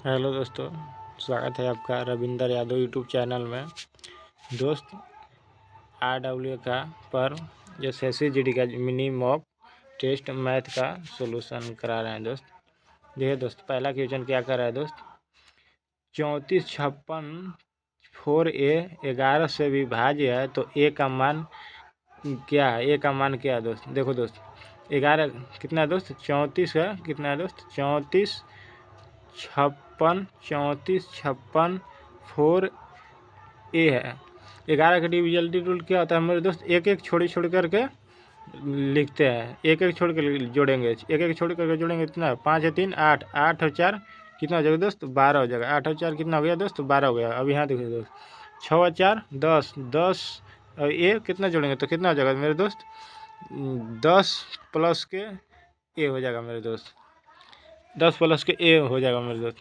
Hello दोस्तों, स्वागत है आपका रविंदर यादव यूट्यूब चैनल में। दोस्त RW का पर SSC GD का मिनी मॉक टेस्ट मैथ का सॉल्यूशन करा रहे हैं दोस्त। देखिए दोस्त, पहला क्वेश्चन क्या कर रहा है दोस्त, 3456 4a 11 से विभाज्य है तो a का मान क्या है? a का मान क्या है दोस्त? देखो दोस्त, 11 कितना है दोस्त? 34 है। कितना है दोस्त? 3456 4a है। 11 का डिविजलिटी रूल क्या होता है मेरे दोस्त? एक एक छोड़ करके लिखते हैं, एक एक छोड़ कर जोड़ेंगे, एक एक छोड़ करके जोड़ेंगे। कितना? 5 है 3 8, 8 और 4 कितना हो जाएगा दोस्त? 12 हो जाएगा। 8 और 4 कितना हो गया दोस्त? 12 हो गया। अब यहाँ देखिए दोस्त, 6 और 4 10, 10 और ए कितना जोड़ेंगे तो कितना हो जाएगा मेरे दोस्त? 10 प्लस के ए हो जाएगा मेरे दोस्त, 10 प्लस के ए हो जाएगा मेरे दोस्त।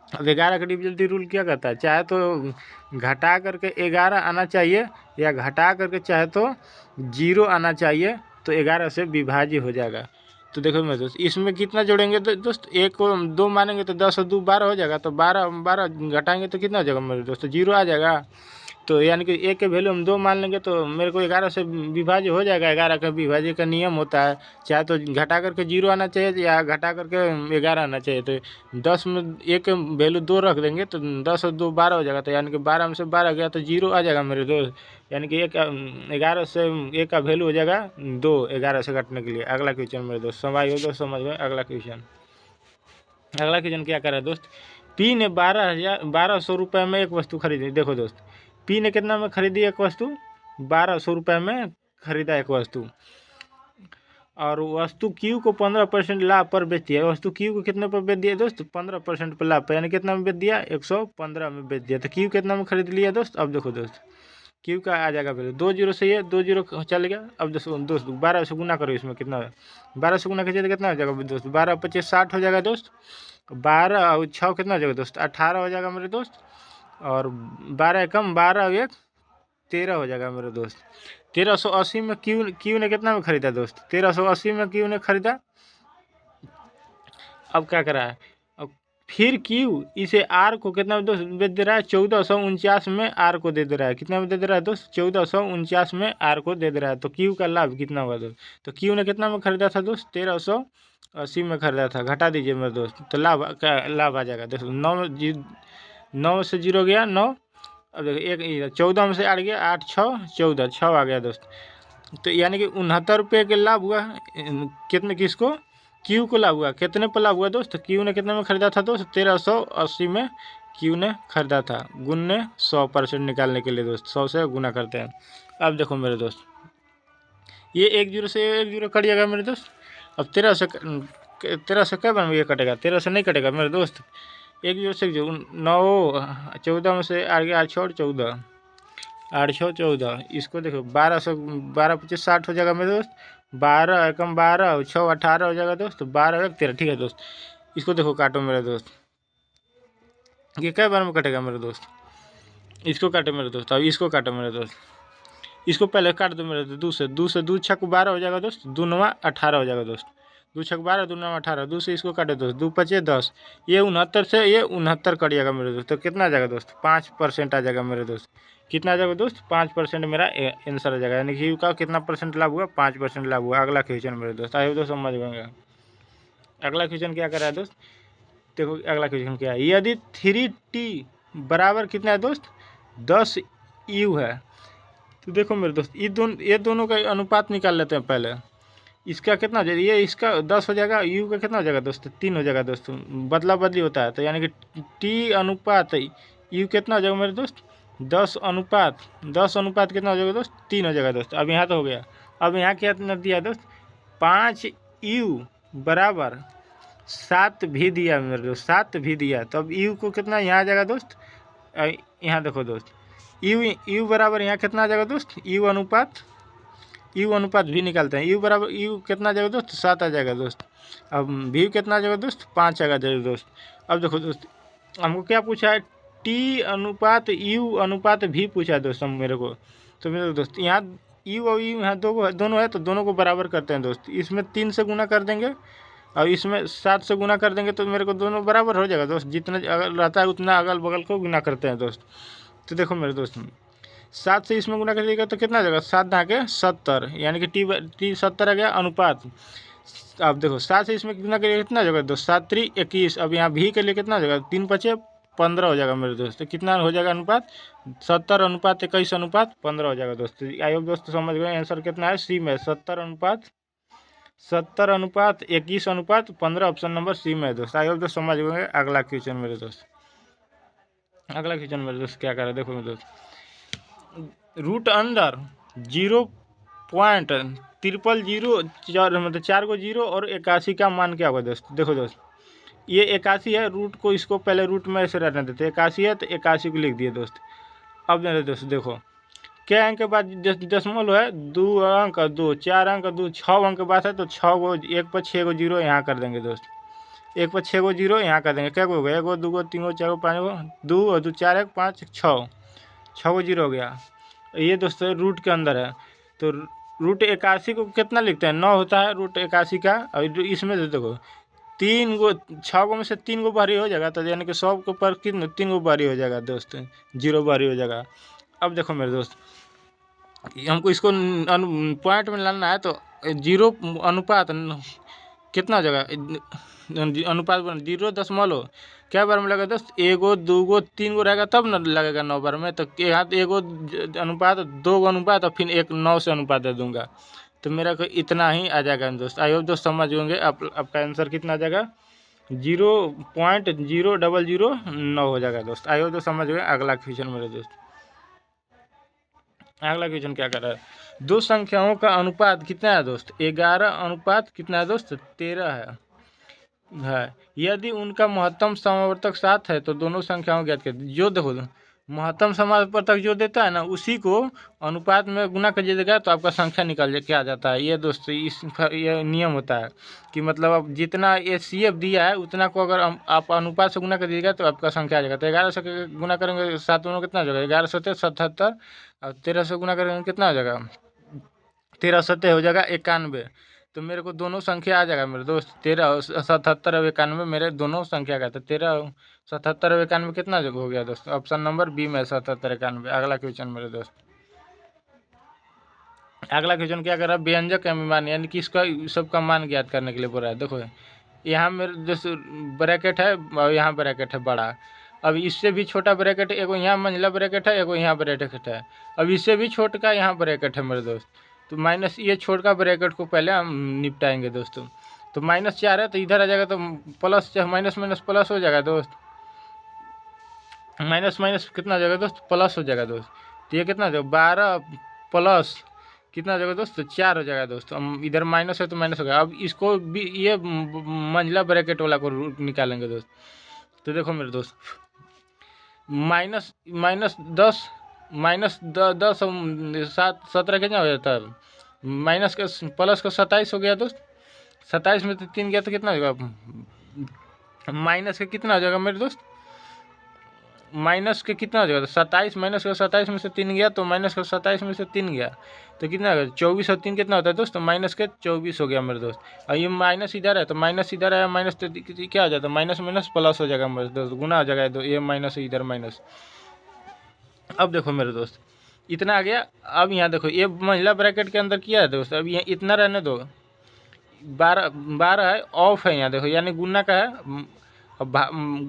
अब 11 का डिविजलिटी रूल क्या कहता है? चाहे तो घटा करके 11 आना चाहिए या घटा करके चाहे तो 0 आना चाहिए, तो 11 से विभाज्य हो जाएगा। तो देखो मेरे दोस्त, इसमें कितना जोड़ेंगे तो दोस्त, एक को 2 मानेंगे तो 10 और 2 12 हो जाएगा। तो 12 12 घटाएंगे तो कितना हो जाएगा मेरे दोस्त? 0 आ जाएगा। तो यानी कि एक के वैल्यू हम 2 मान लेंगे तो मेरे को 11 से विभाज्य हो जाएगा। 11 का विभाज्य का नियम होता है, चाहे तो घटा करके 0 आना चाहिए या घटा करके 11 आना चाहिए। तो 10 में एक वैल्यू 2 रख देंगे तो 10 और 2 12 हो जाएगा। तो यानी कि 12 में से 12 गया तो 0 आ जाएगा मेरे दोस्त। यानी कि 11 से एक का वैल्यू हो जाएगा 2, 11 से घटने के लिए। अगला क्वेश्चन मेरे दोस्त, समझ हो दोस्त? समझ में? अगला क्वेश्चन क्या कर रहा है दोस्त, पी ने 1200 रुपये में एक वस्तु खरीदी। देखो दोस्त, पी ने कितना में खरीदी एक वस्तु? 1200 रुपये में खरीदा एक वस्तु, और वस्तु क्यू को 15% लाभ पर बेच दिया। वस्तु क्यू को कितने पर बेच दिया दोस्त? 15% पर लाभ पर, यानी कितना में बेच दिया? 115 में बेच दिया। तो क्यू कितना में खरीद लिया दोस्त? अब देखो दोस्त, क्यू का आ जाएगा पहले 2 जीरो से, ये 2 जीरो चल गया। अब दोस्त 12 से गुना करो, इसमें कितना है? 12 से गुना कीजिए तो कितना हो जाएगा दोस्त? 12 25 60 हो जाएगा दोस्त। 12 और 6 कितना हो जाएगा दोस्त? 18 हो जाएगा मेरे दोस्त। और 12 एकम 12 और 1 13 हो जाएगा मेरे दोस्त। 1380 में क्यू ने कितना में खरीदा दोस्त? 1380 में क्यू ने खरीदा। अब क्या करा है, अब फिर क्यू इसे आर को कितना में दोस्त बेच दे रहा है? 1449 में आर को दे दे रहा है। कितना में दे दे रहा है दोस्त? 1449 में आर को दे दे रहा है। तो क्यू का लाभ कितना होगा दोस्त? तो क्यू ने कितना में खरीदा था दोस्त? 1380 में खरीदा था। घटा दीजिए मेरे दोस्त, तो लाभ आ जाएगा दोस्त। 9 से 0 गया 9। अब देखो, एक 14 में से 8 गया 8 6 14, 6 आ गया दोस्त। तो यानी कि 69 रुपये के लाभ हुआ। कितने? किसको? क्यू को लाभ हुआ। कितने पर लाभ हुआ दोस्त? तो क्यू ने कितने में खरीदा था दोस्त? 1380 में क्यू ने खरीदा था। गुन्ने 100% निकालने के लिए दोस्त 100 से गुना करते हैं। अब देखो मेरे दोस्त, ये 1 जीरो से 1 जीरो कट जाएगा मेरे दोस्त। अब 13 से क्या बन ये कटेगा? 13 से नहीं कटेगा मेरे दोस्त। 1 जीरो से 9 14 में से आ गया 8 6 14, 8 6 14। इसको देखो 12 से 12 25 60 हो जाएगा मेरे दोस्त। 12 एकम 12 6 18 हो जाएगा दोस्त। 12 1 13, ठीक है दोस्त। इसको देखो काटो मेरे दोस्त, ये क्या बार में कटेगा मेरे दोस्त? इसको काटो मेरे दोस्त। अब इसको काटो मेरे दोस्त, इसको पहले काट दो मेरे दोस्त। 2 से 2 छक 12 हो जाएगा दोस्त। 2 9 18 हो जाएगा दोस्त। 2 छक 12, 2 9 18। 2 से इसको काटे दोस्त, 2 5 10। ये 69 से ये 69 कट जाएगा मेरे दोस्त। तो कितना आ जाएगा दोस्त? 5% आ जाएगा मेरे दोस्त। कितना आ जाएगा दोस्त? 5% मेरा आंसर आ जाएगा। यानी कि का कितना परसेंट लाभ हुआ? 5% लाभ हुआ। अगला क्वेश्चन मेरे दोस्त, आइए दोस्त समझ गए। अगला क्वेश्चन क्या कर रहा है दोस्त? देखो अगला क्वेश्चन क्या है, यदि 3t बराबर कितना है दोस्त? 10 u है। तो देखो मेरे दोस्त, ये दोनों का अनुपात निकाल लेते हैं पहले। इसका कितना हो जाएगा? ये इसका 10 हो जाएगा, यू का कितना हो जाएगा दोस्त? 3 हो जाएगा दोस्त। बदला बदली होता है, तो यानी कि टी अनुपात यू कितना हो जाएगा मेरे दोस्त? 10 अनुपात कितना हो जाएगा दोस्त? 3 हो जाएगा दोस्त। अब यहाँ तो हो गया। अब यहाँ क्या दिया दोस्त? 5 यू बराबर 7 भी दिया मेरे दोस्त, 7 भी दिया। तो अब यू को कितना यहाँ आ जाएगा दोस्त? यहाँ देखो दोस्त, यू बराबर यहाँ कितना आ जाएगा दोस्त? यू अनुपात भी निकालते हैं। यू बराबर यू कितना आ जाएगा दोस्त? 7 आ जाएगा दोस्त। अब भी कितना आ जाएगा दोस्त? 5 आ जाएगा दोस्त। अब देखो दोस्त, हमको क्या पूछा है? टी अनुपात यू अनुपात भी पूछा है दोस्त हम मेरे को। तो मेरे दोस्त यहाँ यू और यू यहाँ दोनों है, तो दोनों को बराबर करते हैं दोस्त। इसमें 3 से गुना कर देंगे और इसमें 7 से गुना कर देंगे तो मेरे को दोनों बराबर हो जाएगा दोस्त, जितना अगल रहता है उतना अगल बगल को गुना करते हैं दोस्त। तो देखो मेरे दोस्त, 7 से इसमें गुना करिएगा तो कितना आ जाएगा, 7 × 70, यानी कि टी 70 आ गया अनुपात। अब देखो 7 से इसमें कितना करिएगा, कितना हो जाएगा दोस्त, 7 × 21। अब यहाँ भी के लिए कितना हो जाएगा, 3 × 5 = 15 हो जाएगा मेरे दोस्त। तो कितना हो जाएगा अनुपात, 70:21 हो जाएगा दोस्त। आई होप दोस्त समझ गए, आंसर कितना है, सी में 70:21:15, ऑप्शन नंबर सी में है दोस्त। आई होप दोस्त समझ गए। अगला क्वेश्चन मेरे दोस्त, अगला क्वेश्चन मेरे दोस्त क्या कर रहा है, देखो मेरे दोस्त, रूट अंडर 0.000 मतलब 4 को 0 और 81 का मान क्या होगा दोस्त। देखो दोस्त, ये 81 है, रूट को इसको पहले रूट में ऐसे रहने देते, 81 है तो 81 को लिख दिए दोस्त। अब मेरे दोस्त देखो, क्या अंक के बाद दशमलव है, 2 अंक 2, 4 अंक 2, 6 अंक के बाद है तो 6 को 1 पर 6 को 0 यहाँ कर देंगे दोस्त, 1 पर 6 को 0 यहाँ कर देंगे। क्या हो गया, 1 2 3 4 5 2 और 2 4 1 5 6 को 0 हो गया। ये दोस्तों रूट के अंदर है, तो रूट 81 को कितना लिखते हैं, 9 होता है रूट 81 का। और इसमें देखो 3 को 6 को में से 3 को बाहरी हो जाएगा, तो यानी कि 100 के ऊपर कितने 3 को बाहरी हो जाएगा दोस्त, 0 बाहरी हो जाएगा। अब देखो मेरे दोस्त, हमको इसको पॉइंट में लाना है, तो 0 अनुपात कितना हो जाएगा, अनुपात 0 क्या बार में लगेगा दोस्त, 1 2 3 रहेगा तब न लगेगा 9 बार में। तो यहाँ 1 अनुपात 2 अनुपात और फिर 1 9 से अनुपात दे दूंगा, तो मेरा को इतना ही आ जाएगा दोस्त। आई होप दोस्त समझ होंगे। आपका आंसर कितना आ जाएगा, 0.0009 हो जाएगा दोस्त। आई होप दोस्त समझ गए। अगला क्वेश्चन मेरे दोस्त, अगला क्वेश्चन क्या कर रहा है, दो संख्याओं का अनुपात कितना है दोस्त, 11 अनुपात कितना है दोस्त, 13 है। यदि उनका महत्तम समावर्तक 7 है तो दोनों संख्याओं ज्ञात कर। जो देखो महत्तम समावर्तक जो देता है ना, उसी को अनुपात में गुना कर दीजिएगा तो आपका संख्या निकल के आ जाता है। ये दोस्त ये नियम होता है कि मतलब अब जितना ये CF दिया है उतना को अगर आप अनुपात से गुना कर दीजिएगा तो आपका संख्या आ जाएगा। तो 11 से गुना करेंगे 7 दोनों कितना हो जाएगा, 11 7 77, और 13 से गुना करेंगे कितना हो जाएगा, 13 7 हो जाएगा 91। तो मेरे को दोनों संख्या आ जाएगा मेरे दोस्त, 13 77 और 91 मेरे दोनों संख्या का। तो 13 77 और 91 कितना हो गया दोस्त, ऑप्शन नंबर बी में 77 91। अगला क्वेश्चन मेरे दोस्त, अगला क्वेश्चन क्या कर रहा है, व्यंजक मान, यानी कि इसका सबका मान ज्ञात करने के लिए बोल रहा है। देखो यहाँ मेरे जैसे ब्रैकेट है और यहाँ ब्रैकेट है बड़ा, अब इससे भी छोटा ब्रैकेट, एगो यहाँ मंझला ब्रैकेट है, एगो यहाँ ब्रैकेट है, अब इससे भी छोटा यहाँ ब्रैकेट है मेरे दोस्त। तो माइनस ये छोटा ब्रैकेट को पहले हम निपटाएंगे दोस्तों। तो -4 है तो इधर आ जाएगा, तो प्लस माइनस माइनस प्लस हो जाएगा दोस्त, माइनस माइनस कितना हो जाएगा दोस्त, प्लस हो जाएगा दोस्त। तो ये कितना हो जाएगा, 12 प्लस कितना हो जाएगा दोस्त, 4 हो जाएगा दोस्त। हम इधर माइनस है तो माइनस हो गया। अब इसको भी ये मंझला ब्रैकेट वाला को निकालेंगे दोस्त। तो देखो मेरे दोस्त, -10 -10 7 17 कितना हो जाता है, माइनस का प्लस का 27 हो गया दोस्त। 27 में तो 3 गया तो कितना हो जाएगा, माइनस का कितना हो जाएगा मेरे दोस्त, माइनस के कितना हो जाएगा, 27 माइनस का 27 में से 3 गया तो माइनस का 27 में से 3 गया तो कितना होगा, 24 और 3 कितना होता है दोस्त, माइनस के 24 हो गया मेरे दोस्त। और ये माइनस इधर है तो माइनस इधर है, माइनस तो क्या हो जाता है, माइनस माइनस प्लस हो जाएगा मेरे दोस्त, गुना हो जाएगा। ये माइनस इधर माइनस। अब देखो मेरे दोस्त इतना आ गया। अब यहाँ देखो ये महिला ब्रैकेट के अंदर किया है दोस्त, अब यहाँ इतना रहने दो, 12 है ऑफ है यहाँ देखो, यानी गुना का है, अब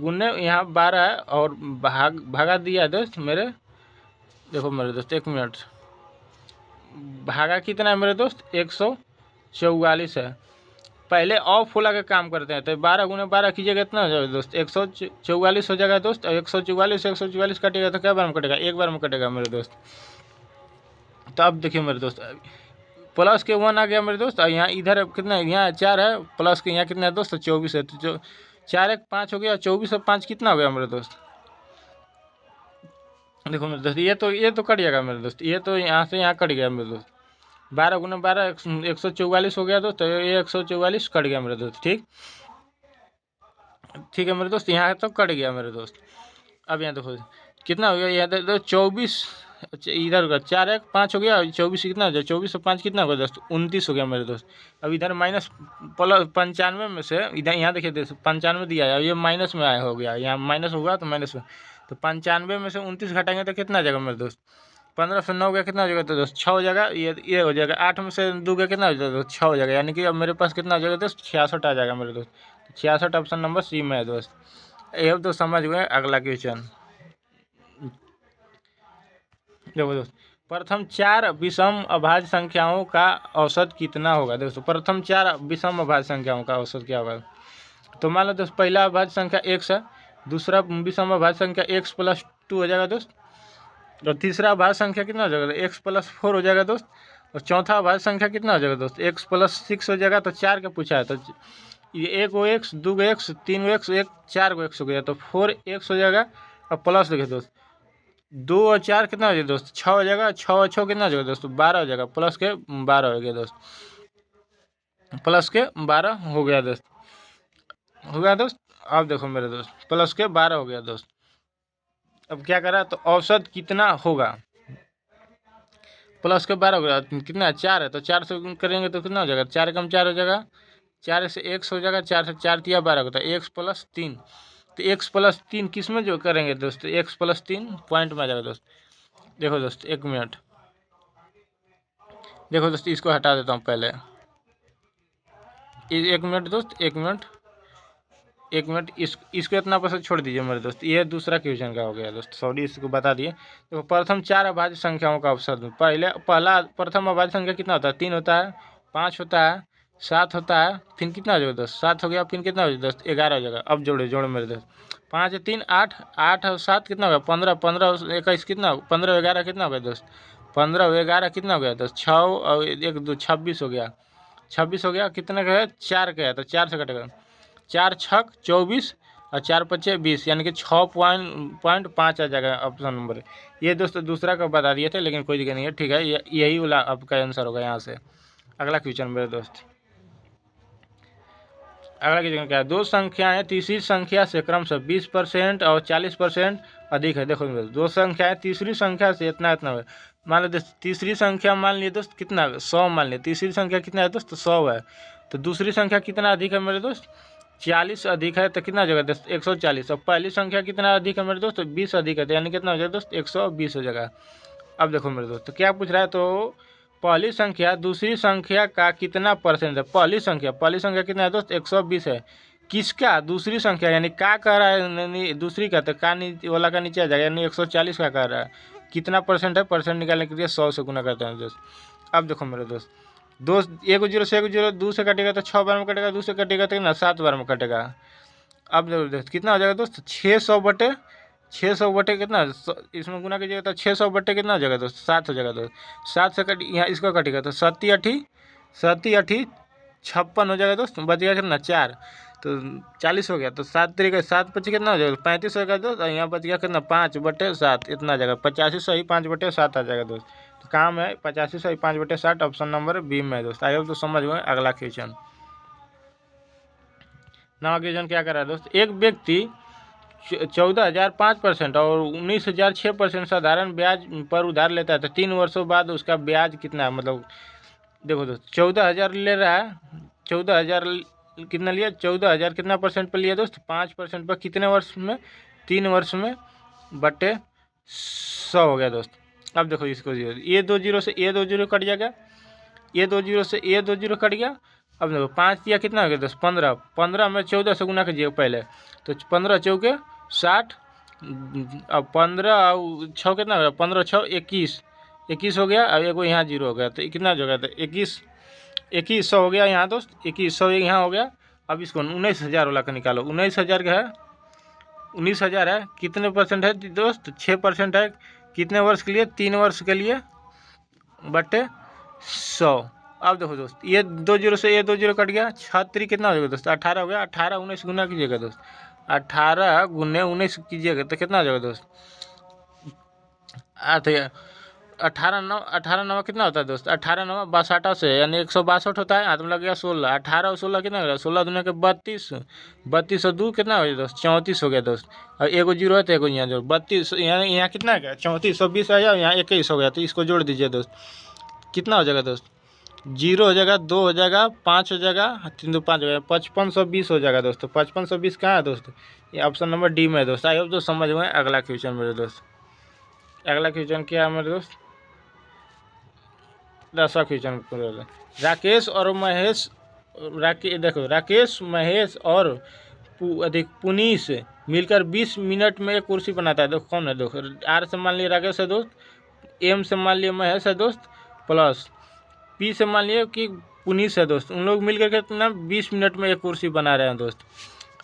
गुने यहाँ 12 है और भागा दिया है दोस्त मेरे। देखो मेरे दोस्त 1 मिनट, भागा कितना है मेरे दोस्त, 144 है। पहले ऑफ होला का काम करते हैं, तो 12 × 12 कीजिएगा कितना हो जाएगा दोस्त, 144 हो जाएगा दोस्त। और 144 कटेगा तो क्या बार में कटेगा, एक बार में कटेगा मेरे दोस्त। तो अब देखिए मेरे दोस्त, प्लस के 1 आ गया मेरे दोस्त, और यहाँ इधर कितना है, यहाँ 4 है, प्लस के यहाँ कितना है दोस्त, 24 है। तो जो 4 1 5 हो गया, 24 और 5 कितना हो गया मेरे दोस्त। देखो मेरे दोस्त ये तो कट जाएगा मेरे दोस्त, ये तो यहाँ से यहाँ कट गया मेरे दोस्त, 12 × 12 144 हो गया दोस्त। तो ये 144 कट गया मेरे दोस्त, ठीक है मेरे दोस्त, यहाँ तो कट गया मेरे दोस्त। अब यहाँ देखो कितना हो गया, यहाँ देखो 24 अच्छा इधर होगा 4 1 5 हो गया, 24 कितना हो जाए, 24 और 5 कितना होगा दोस्त, 29 हो गया मेरे दोस्त। अब इधर माइनस प्लस 95 में से इधर यहाँ देखिए दोस्त 95 दिया है, अब ये माइनस में आया हो गया, यहाँ माइनस होगा तो माइनस में, तो 95 में से 29 घटाएंगे तो कितना आ जाएगा मेरे दोस्त, 15 से 9 गया कितना हो जाएगा तो दोस्त 6 हो जाएगा, ये हो जाएगा 8 में से 2 गया कितना हो जाएगा दोस्त 6 हो जाएगा, यानी कि अब मेरे पास कितना हो जाएगा दोस्त 66 आ जाएगा मेरे दोस्त। 66 ऑप्शन नंबर सी में है दोस्त। ये अब तो समझ गए। अगला क्वेश्चन देखो दोस्त, प्रथम 4 विषम अभाज्य संख्याओं का औसत कितना होगा दोस्तों, प्रथम 4 विषम अभाज्य संख्याओं का औसत क्या होगा। तो मान लो दोस्त पहला अभाज्य संख्या x है, दूसरा विषम अभाज्य संख्या x प्लस 2 हो जाएगा दोस्त, और तीसरा अभाज्य संख्या कितना हो जाएगा x प्लस 4 हो जाएगा दोस्त, और चौथा अभाज्य संख्या कितना हो जाएगा दोस्त x प्लस 6 हो जाएगा। तो 4 का पूछा है, तो ये 1 गो x 2 गो x 3 गो x 4 गो x हो गया, तो 4x हो जाएगा। और प्लस देखिए दोस्त 2 और 4 कितना हो जाएगा दोस्त 6 हो जाएगा, 6 और 6 कितना हो जाएगा दोस्त 12 हो जाएगा, प्लस के 12 हो गया दोस्त, प्लस के 12 हो गया दोस्त, हो गया दोस्त। अब देखो मेरे दोस्त प्लस के 12 हो गया दोस्त। अब क्या करा, तो औसत कितना होगा, प्लस के 12 हो गया, कितना 4 है, तो 4 से करेंगे तो कितना हो जाएगा, 4 कम 4 हो जाएगा, 4 से x हो जाएगा, 4 से 4 तिया 12 होता है, x प्लस 3, तो x प्लस 3 किस में जो करेंगे दोस्त, x प्लस 3 पॉइंट में आ जाएगा दोस्त। देखो दोस्त 1 मिनट, देखो दोस्त इसको हटा देता हूँ पहले, 1 मिनट दोस्त 1 मिनट, 1 मिनट इसको इतना पसंद छोड़ दीजिए मेरे दोस्त। ये दूसरा क्वेश्चन का हो गया दोस्त, सॉरी इसको बता दिए। तो प्रथम 4 अभाज्य संख्याओं का औसत, पहला प्रथम अभाज्य संख्या कितना होता है, 3 होता है, 5 होता है, 7 होता है, फिर कितना हो जाएगा दोस्त 7 हो गया, फिर कितना हो जाएगा दोस्त 11 हो जाएगा। अब जोड़ो मेरे दोस्त, 5 3 8, 8 और 7 कितना होगा 15, 15 21 कितना, 15 11 कितना हो गया दोस्त, 15 11 कितना हो गया दोस्त 6 और 1 2 26 हो गया, 26 हो गया, कितने का है 4 का है, तो 4 से कटेगा, 4 छक 24 और 4 पच्चे 20, यानी कि 6.5 आ जाएगा ऑप्शन नंबर। ये दोस्तों दूसरा का बता दिए थे, लेकिन कोई दिक्कत नहीं है, ठीक है, यही वाला आपका आंसर होगा यहाँ से। अगला क्वेश्चन मेरे दोस्त, अगला क्वेश्चन क्या है, दो संख्याएं तीसरी संख्या से क्रमशः 20% और 40% अधिक है। देखो दो संख्याएं तीसरी संख्या से इतना इतना है, मान लो दोस्त तीसरी संख्या मान लिए दोस्त कितना 100, मान लिया तीसरी संख्या कितना है दोस्त 100 है, तो दूसरी संख्या कितना अधिक है मेरे दोस्त 40 अधिक है, तो कितना जगह दोस्त 140, और पहली संख्या कितना अधिक है मेरे दोस्त 20 अधिक है, तो यानी कितना हो जाएगा दोस्त 120 हो जाएगा। अब देखो मेरे दोस्त तो क्या पूछ रहा है, तो पहली संख्या दूसरी संख्या का कितना परसेंट है, पहली संख्या कितना है दोस्त 120 है, किसका दूसरी संख्या, यानी का कह रहा है, यानी दूसरी का, तो का वाला का नीचे आ जाएगा, यानी 140 का कह रहा है, कितना परसेंट है, परसेंट निकालने के लिए 100 से गुना करते हैं दोस्त। अब देखो मेरे दोस्त दोस्त 1 0 से 1 0 2 से कटेगा तो 6 बार में कटेगा, 2 से कटेगा तो कितना 7 बार में कटेगा। अब देखो दोस्त कितना हो जाएगा दोस्त 600 बटे कितना, इसमें गुना कीजिएगा तो 600 बटे कितना हो जाएगा दोस्त 7 हो जाएगा दोस्त, 7 से कट यहाँ इसको कटेगा तो 7 8 56 हो जाएगा दोस्त, बच गया कितना 4, तो 40 हो गया, तो 7 तरीके 7 पच्चीस कितना हो जाएगा 35 हो गया दोस्त, और यहाँ बच गया कितना 5/7 इतना आ जाएगा, 85 सही 5/7 आ जाएगा दोस्त। तो काम है 85 सही 5/7, ऑप्शन नंबर बी में है दोस्त। आई होप तो समझ गए। अगला क्वेश्चन, नवा क्वेश्चन क्या कर रहा है दोस्त, एक व्यक्ति 14,005% और 19,006% साधारण ब्याज पर उधार लेता है, तो 3 वर्षों बाद उसका ब्याज कितना है, मतलब देखो दोस्त 14,000 ले रहा है, 14,000 कितना लिया 14,000 कितना परसेंट पर लिया दोस्त 5% पर, कितने वर्ष में 3 वर्ष में बटे 100 हो गया दोस्त। अब देखो इसको ये 2 जीरो से ये 2 जीरो कट जाएगा, ये 2 जीरो से ये 2 जीरो कट गया। अब देखो 5 दिया कितना हो गया दोस्त 15, 15 में 14 से गुना कीजिएगा पहले, तो 15 चौके 60, अब 15 और 6 कितना हो गया 15 6 21 हो गया, अब एगो यहाँ जीरो हो गया, तो कितना हो गया, तो 2100 हो गया यहाँ दोस्त, 2100 यहाँ हो गया। अब इसको 19,000 वाला का निकालो, 19,000 का है 19,000 है, कितने परसेंट है दोस्त 6% है, कितने वर्ष के लिए 3 वर्ष के लिए बटे 100। अब देखो दोस्त ये 2 जीरो से ये 2 जीरो कट गया, 36 कितना हो जाएगा दोस्त 18 हो गया, 18 19 गुना कीजिएगा दोस्त, 18 गुने 19 कीजिएगा तो कितना हो जाएगा दोस्त 8,000, अठारह नवा कितना होता है दोस्त? 18 9 62 यानी 162 होता है। हाथ में लग गया 16, 18 और 16 कितना हो गया? 16 दूनी के 32, 32 और 2 कितना हो गया दोस्त? 34 हो गया दोस्त। और एगो जीरो है तो एगो यहाँ जोड़ 32, यहाँ कितना है क्या? 3420 आ जाओ, यहाँ 21 हो गया तो इसको जोड़ दीजिए दोस्त। कितना हो जाएगा दोस्त? 0 हो जाएगा, 2 हो जाएगा, 5 हो जाएगा, 3 2 5 हो जाएगा, 5520 हो जाएगा दोस्तों। 5520 कहाँ है दोस्त? ये ऑप्शन नंबर डी में है दोस्त। आई होप दोस्त समझ गए। अगला क्वेश्चन मेरे दोस्त, अगला क्वेश्चन क्या है मेरे दोस्त? 10वां क्वेश्चन राकेश और महेश, देखो राकेश महेश और अधिक पुनीश मिलकर 20 मिनट में एक कुर्सी बनाता है। देखो कौन है? देखो आर से मान लिया राकेश है दोस्त, एम से मान लिया महेश है दोस्त, प्लस पी से मान लिया कि पुनीश है दोस्त। उन लोग मिलकर कितना 20 मिनट में एक कुर्सी बना रहे हैं दोस्त।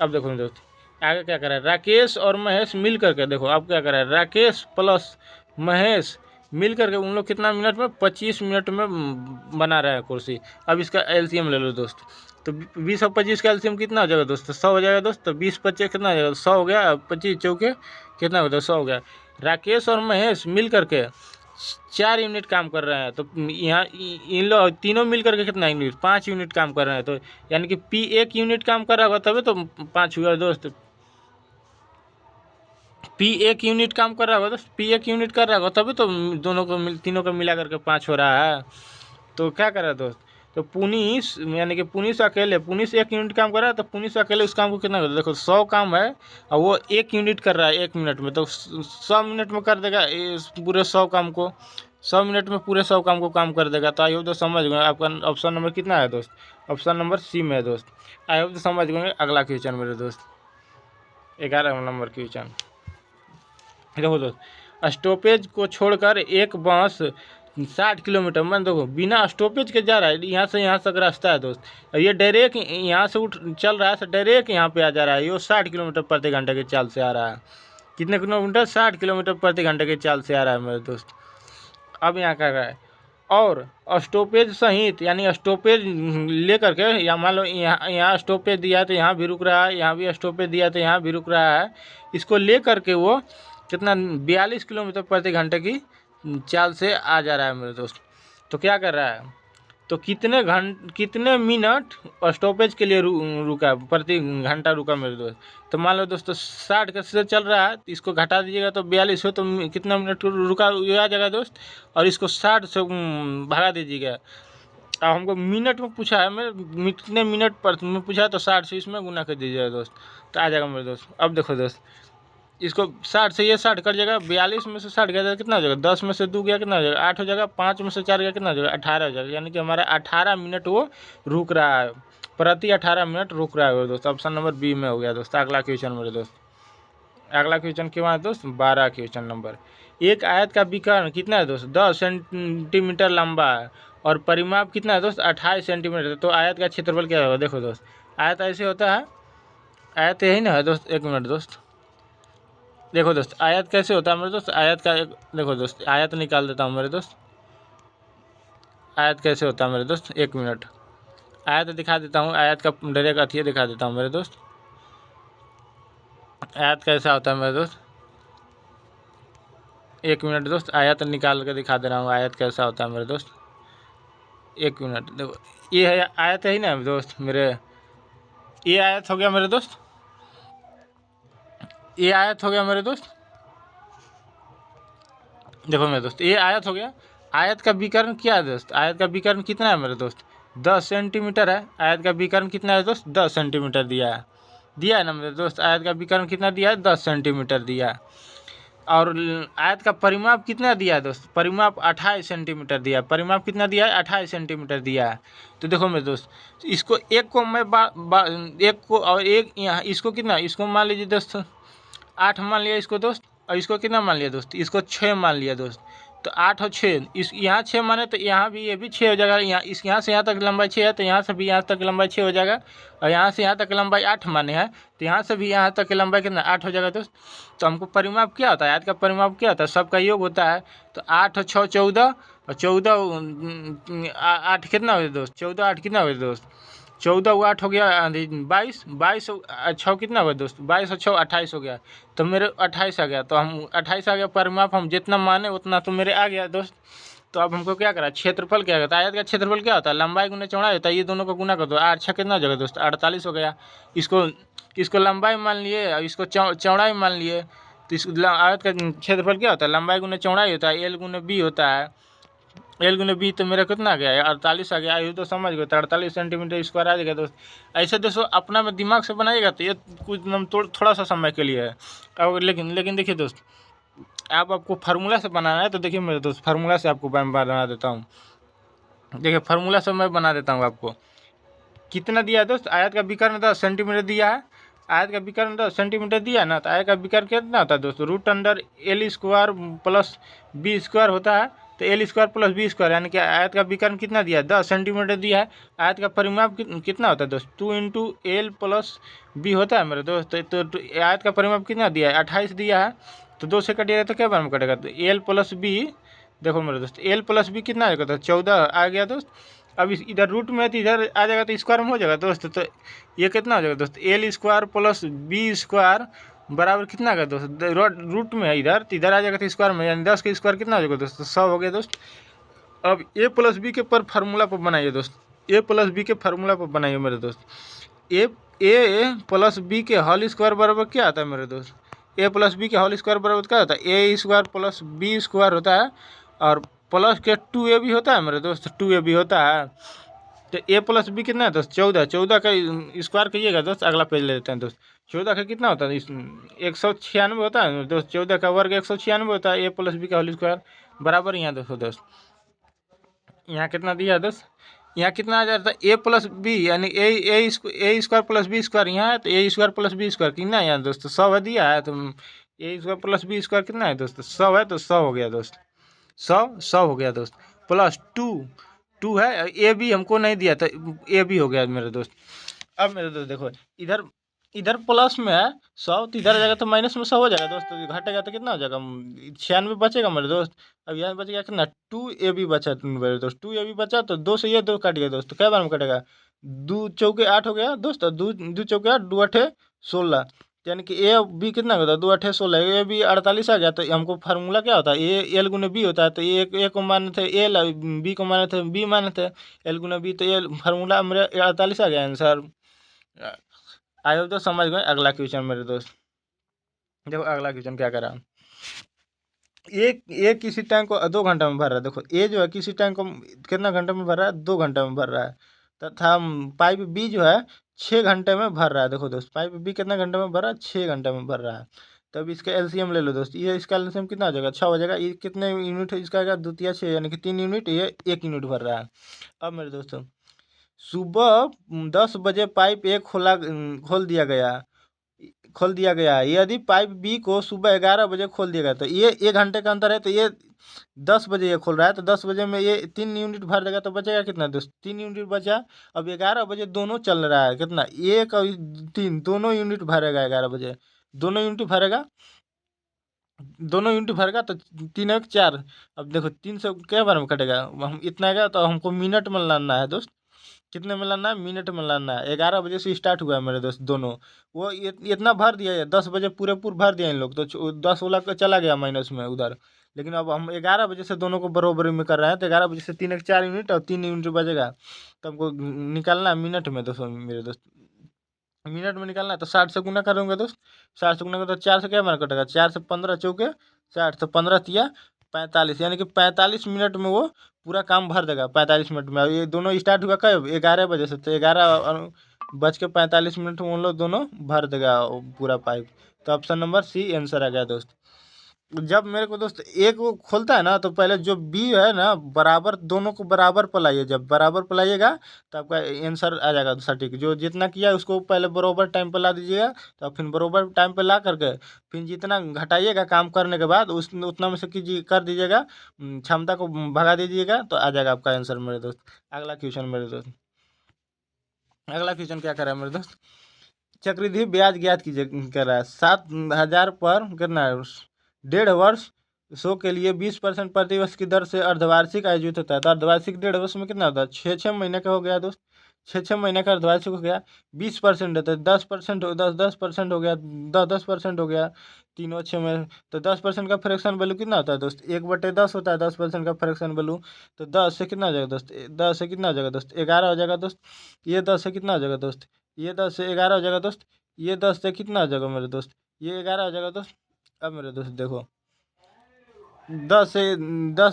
अब देखो दोस्त आगे क्या कर रहा है? राकेश और महेश मिल करके, देखो अब क्या कर रहा है? राकेश प्लस महेश मिल करके उन लोग कितना मिनट में? 25 मिनट में बना रहा है कुर्सी। अब इसका एलसीएम ले लो दोस्त। तो 20 और 25 का एलसीएम कितना हो जाएगा दोस्त? 100 हो जाएगा दोस्त। तो 20 25 कितना हो जाएगा? 100 हो गया। 25 चौके कितना हो गया? 100 हो गया। राकेश और महेश मिल करके 4 यूनिट काम कर रहे हैं। तो यहाँ इन लोग तीनों मिल करके कितना यूनिट? 5 यूनिट काम कर रहे हैं। तो यानी कि पी 1 यूनिट काम कर रहा होगा तभी तो 5 हुआ दोस्त। पी 1 यूनिट काम कर रहा होगा दोस्त, पी 1 यूनिट कर रहा होगा तभी तो दोनों को तीनों को मिला करके 5 हो रहा है। तो क्या कर रहा है दोस्त? तो पुनीश यानी कि पुनीश अकेले, पुनीश 1 यूनिट काम कर रहा है तो पुनीश अकेले उस काम को कितना कर? देखो 100 काम है और वो 1 यूनिट कर रहा है 1 मिनट में, तो 100 मिनट में कर देगा पूरे 100 काम को। 100 मिनट में पूरे 100 काम को काम कर देगा। तो आई होप तो समझ गए। आपका ऑप्शन नंबर कितना है दोस्त? ऑप्शन नंबर सी में है दोस्त। आई होप तो समझ गए। अगला क्वेश्चन मेरे दोस्त, 11 नंबर क्वेश्चन देखो दोस्त, स्टॉपेज को छोड़कर एक बस 60 किलोमीटर मान देखो बिना स्टॉपेज के जा रहा है। यहाँ से यहाँ तक रास्ता है दोस्त, ये डायरेक्ट यहाँ से उठ चल रहा है, तो डायरेक्ट यहाँ पे आ जा रहा है। ये 60 किलोमीटर प्रति घंटे के चाल से आ रहा है। कितने किलोमीटर? 60 किलोमीटर प्रति घंटे के चाल से आ रहा है मेरे दोस्त। अब यहाँ क्या रहा है? और स्टॉपेज सहित यानी स्टॉपेज लेकर के, या मान लो यहाँ स्टॉपेज दिया है तो यहाँ भी रुक रहा है, यहाँ भी स्टॉपेज दिया है तो यहाँ भी रुक रहा है। इसको ले करके वो कितना 42 किलोमीटर प्रति घंटे की चाल से आ जा रहा है मेरे दोस्त। तो क्या कर रहा है? तो कितने मिनट स्टॉपेज के लिए रुका, प्रति घंटा रुका मेरे दोस्त? तो मान लो दोस्तों 60 का से चल रहा है, तो इसको घटा दीजिएगा तो 42 हो, तो कितना मिनट रुका ये आ जाएगा दोस्त। और इसको 60 से भगा दीजिएगा। अब हमको मिनट में पूछा है, मैं कितने मिनट पर में पूछा है, तो 60 से इसमें गुना कर दीजिएगा दोस्त, तो आ जाएगा मेरे दोस्त। अब देखो दोस्त, इसको 60 से ये 60 कट जाएगा, 42 में से 60 गया तो कितना हो जाएगा? 10 में से 2 गया कितना हो जाएगा? 8 हो जाएगा। 5 में से 4 गया कितना हो जाएगा? 18 हो जाएगा। यानी कि हमारा 18 मिनट वो रुक रहा है, प्रति 18 मिनट रुक रहा है दोस्त। ऑप्शन नंबर बी में हो गया दोस्त। अगला क्वेश्चन मेरे दोस्त, अगला क्वेश्चन क्या है दोस्त? 12 क्वेश्चन नंबर। एक आयत का विकर्ण कितना है दोस्त? 10 सेंटीमीटर लंबा है और परिमाप कितना है दोस्त? 28 सेंटीमीटर। तो आयत का क्षेत्रफल क्या होगा? देखो दोस्त, आयत ऐसे होता है, आयत यही ना है दोस्त। एक मिनट दोस्त, देखो दोस्त आयत कैसे होता है मेरे दोस्त? आयत का देखो दोस्त, आयत निकाल देता हूँ मेरे दोस्त। आयत कैसे होता है मेरे दोस्त? एक मिनट, आयत दिखा देता हूँ। आयत का डायरेक्ट अथिया दिखा देता हूँ मेरे दोस्त। आयत कैसा होता है मेरे दोस्त? एक मिनट दोस्त, आयत निकाल कर दिखा दे रहा हूँ। आयत कैसा होता है मेरे दोस्त? एक मिनट देखो, ये है आयत है ही ना दोस्त मेरे, ये आयत हो गया मेरे दोस्त, ये आयत हो गया मेरे दोस्त। देखो मेरे दोस्त, ये आयत हो गया। आयत का विकर्ण क्या है दोस्त? आयत का विकर्ण कितना है मेरे दोस्त? 10 सेंटीमीटर है। आयत का विकर्ण कितना है दोस्त? 10 सेंटीमीटर दिया है ना मेरे दोस्त। आयत का विकर्ण कितना दिया है? 10 सेंटीमीटर दिया है। और आयत का परिमाप कितना दिया है दोस्त? परिमाप 28 सेंटीमीटर दिया है। परिमाप कितना दिया है? 28 सेंटीमीटर दिया है। तो देखो मेरे दोस्त, इसको एक को मैं एक को और एक यहाँ इसको कितना, इसको मान लीजिए दोस्त 8 मान लिया इसको दोस्त, और इसको कितना मान लिया दोस्त? इसको 6 मान लिया दोस्त। तो 8 और 6, इस यहाँ 6 माने तो यहाँ भी ये भी 6 हो जाएगा। यहाँ से यहाँ तक लंबाई 6 है तो यहाँ से भी यहाँ तक लंबाई 6 हो जाएगा। और यहाँ से यहाँ तक लंबाई 8 माने है तो यहाँ से भी यहाँ तक की लंबाई कितना? 8 हो जाएगा दोस्त। तो हमको परिमाप क्या होता है? आयत का परिमाप क्या होता है? सबका योग होता है। तो 8 और 6 14, और 14 8 कितना हो दोस्त? 14 8 कितना हो दोस्त? 14 हुआ 8 हो गया 22, 22 छः कितना हुआ दोस्त, 22 और 6 28 हो गया। तो मेरे 28 आ गया, तो हम 28 आ गया परिमाप, हम जितना माने उतना तो मेरे आ गया दोस्त। तो अब हमको क्या करा, क्षेत्रफल क्या होता है, आयत का क्षेत्रफल क्या होता है, लंबाई गुना चौड़ाई होता है, ये दोनों को गुना कर दो, 8 6 कितना हो जाएगा दोस्त, 48 हो गया। इसको इसको लंबाई मान लिए और इसको चौड़ाई मान लिए। तो इस आयत का क्षेत्रफल क्या होता है, लंबाई गुना चौड़ाई होता है, एल गुना बी होता है। एल गुना बी तो मेरा कितना आ गया, 48 आ गया। ये तो समझ गए, तो 48 सेंटीमीटर स्क्वायर आ जाएगा दोस्त। ऐसे दोस्तों अपना में दिमाग से बनाइएगा तो ये कुछ थोड़ा सा समय के लिए है। अब लेकिन देखिए दोस्त, आपको फार्मूला से बनाना है, तो देखिए मेरे दोस्त फार्मूला से आपको बना देता हूँ। देखिए फार्मूला से मैं बना देता हूँ आपको। कितना दिया है दोस्त, आयत का विकर्ण 10 सेंटीमीटर दिया है, आयत का विकर्ण 10 सेंटीमीटर दिया ना, तो आयत का विकर्ण कितना होता है दोस्तों, root under L square plus B square होता है। तो L square plus B square यानी कि आयत का विकर्ण कितना दिया है, 10 सेंटीमीटर दिया है। आयत का परिमाप कितना होता है दोस्त, 2 इंटू एल प्लस बी होता है मेरे दोस्त। तो आयत का परिमाप कितना दिया है, 28 दिया है। तो 2 से कटिएगा तो क्या बार में कटेगा, तो एल प्लस बी, देखो मेरे दोस्त एल प्लस बी कितना आ जाएगा, तो 14 आ गया दोस्त। अब इस इधर रूट में है तो इधर आ जाएगा तो स्क्वायर में हो जाएगा दोस्त। तो ये कितना हो जाएगा दोस्त, L square plus B square बराबर कितना का दोस्त, रूट में है इधर, तो इधर आ जाएगा तो स्क्वायर में, यानी 10 का स्क्वायर कितना हो जाएगा दोस्त, 100 हो गया दोस्त। अब ए प्लस बी के पर फार्मूला पर बनाइए दोस्त, ए प्लस बी के फार्मूला पर बनाइए मेरे दोस्त। ए प्लस बी के होल स्क्वायर बराबर क्या आता है मेरे दोस्त, ए प्लस बी के होल स्क्वायर बराबर क्या होता है, ए स्क्वायर प्लस बी स्क्वायर होता है, और प्लस के 2a भी होता है मेरे दोस्त, 2a भी होता है। तो ए प्लस बी कितना है दोस्त, 14, 14 का स्क्वायर करिएगा दोस्त, अगला पेज ले लेते हैं दोस्त। 14 का कितना होता है, 196 होता है दोस्त, 14 का वर्ग 196 होता है, ए प्लस बी का होल स्क्वायर बराबर यहाँ देखो दोस्त, यहाँ कितना दिया है दोस्त, यहाँ कितना आ जाता है, ए प्लस बी यानी ए स्क्वायर प्लस बी स्क्वायर यहाँ है, तो ए स्क्वायर प्लस बी स्क्वायर कितना है यहाँ दोस्त, 100 है दिया है। तो ए स्क्वायर प्लस बी स्क्वायर कितना है दोस्त, 100 है, तो 100 हो गया दोस्त, 100 हो गया दोस्त। प्लस 2 है, ए बी हमको नहीं दिया था, ए बी हो गया मेरे दोस्त। अब मेरे दोस्त देखो, इधर इधर प्लस में है 100, तो इधर आ जाएगा तो माइनस में 100 हो जाएगा दोस्त, तो घटेगा तो कितना हो जाएगा, 96 बचेगा मेरे दोस्त। अब यहाँ बच गया कितना, 2ab बचा मेरे दोस्त, 2ab बचा, तो 2 से ये 2 कट गया दोस्त, तो क्या बार में कटेगा, 2 चौके 8 हो गया दोस्त, दो दो चौके 8, 2 8 16, यानी कि ए बी कितना होता है, 2 8 16, ए बी 48 आ गया। तो हमको फार्मूला क्या होता है, ए एल गुना बी होता है, तो ए को माने थे एल, बी को माने थे बी माने थे एल गुना बी, तो एल फार्मूला मेरे 48 आ गया आंसर। आई होप तो समझ गए। अगला क्वेश्चन मेरे दोस्त, देखो अगला क्वेश्चन क्या करा, एक किसी टैंक को 2 घंटा में भर रहा है, देखो ए जो है किसी टैंक को कितना घंटे में भर रहा है, 2 घंटा में भर रहा है, तथा पाइप बी जो है 6 घंटे में भर रहा है। देखो दोस्त पाइप बी कितना घंटे में भर रहा है, 6 घंटे में भर रहा है। तब इसका एलसीएम ले लो दोस्त, ये इसका एलसीएम कितना हो जाएगा, 6 हो जाएगा। ये कितने यूनिट है इसका आएगा, द्वितीय 6 यानी कि 3 यूनिट, ये 1 यूनिट भर रहा है। अब मेरे दोस्तों सुबह 10 बजे पाइप ए खोल दिया गया, है। यदि पाइप बी को सुबह 11 बजे खोल दिया गया, तो ये 1 घंटे का अंतर है, तो ये 10 बजे ये खोल रहा है, तो 10 बजे में ये 3 यूनिट भर देगा, तो बचेगा कितना दोस्त, 3 यूनिट बचा। अब 11 बजे दोनों चल रहा है, कितना, 1 और 3 दोनों यूनिट भरेगा, 11 बजे दोनों यूनिट भरेगा, तो 3 1 4। अब देखो 3 से क्या बार में कटेगा, हम इतना आएगा, तो हमको मिनट में लाना है दोस्त, कितने में लाना है, मिनट में लाना है। 11 बजे से स्टार्ट हुआ है मेरे दोस्त दोनों, वो इतना भर दिया है, 10 बजे पूरे भर दिया इन लोग, तो 10 वाला का चला गया माइनस में उधर। लेकिन अब हम 11 बजे से दोनों को बरोबरी में कर रहे हैं, तो 11 बजे से 3 1 4 यूनिट और 3 यूनिट बचेगा, तो हमको निकालना है मिनट में दोस्तों, मेरे दोस्त मिनट में निकालना है, तो 60 से गुना करूँगा दोस्त, 60 से गुना करो तो 4 से क्या मार कटेगा, 4 से 15 चौके 60, तो 15 तिया 45, यानी कि 45 मिनट में वो पूरा काम भर देगा, 45 मिनट में। और ये दोनों स्टार्ट हुआ कब, 11 बजे से, तो 11 बज के 45 मिनट में उन लोग दोनों भर देगा वो पूरा पाइप। तो ऑप्शन नंबर सी आंसर आ गया दोस्त। जब मेरे को दोस्त एक वो खोलता है ना, तो पहले जो बी है ना बराबर, दोनों को बराबर पलाइए, जब बराबर पलाइएगा तो आपका आंसर आ जाएगा सटीक। जो जितना किया है उसको पहले बराबर टाइम पर ला दीजिएगा, तो फिर बराबर टाइम पर ला करके फिर जितना घटाइएगा काम करने के बाद उस उतना में से कीजिए कर दीजिएगा, क्षमता को भगा दीजिएगा, तो आ जाएगा आपका आंसर मेरे दोस्त। अगला क्वेश्चन मेरे दोस्त, अगला क्वेश्चन क्या कर रहा है मेरे दोस्त, चक्रवृद्धि ब्याज ज्ञात कीजिए कर रहा है, 7,000 पर कितना है, 1.5 वर्ष शो के लिए 20% प्रतिवर्ष की दर से अर्धवार्षिक आयोजित होता है, तो अर्धवार्षिक 1.5 वर्ष में कितना होता है, 6 6 महीने का हो गया दोस्त, छः महीने का अर्धवार्षिक हो गया। 20% है तो 10% हो, 10% हो गया, 10% हो गया, तीनों छः में। तो 10% का फ्रैक्शन वैल्यू कितना होता है दोस्त? 1/10 होता है 10% का फ्रैक्शन वैल्यू। तो 10 से कितना हो जाएगा दोस्त? 10 से कितना हो जाएगा दोस्त? 11 हो जाएगा दोस्त। ये 10 से कितना हो जाएगा दोस्त? ये 10 से 11 हो जाएगा दोस्त। ये 10 से कितना हो जाएगा मेरे दोस्त? ये 11 हो जाएगा दोस्त। अब मेरे दोस्त देखो, 10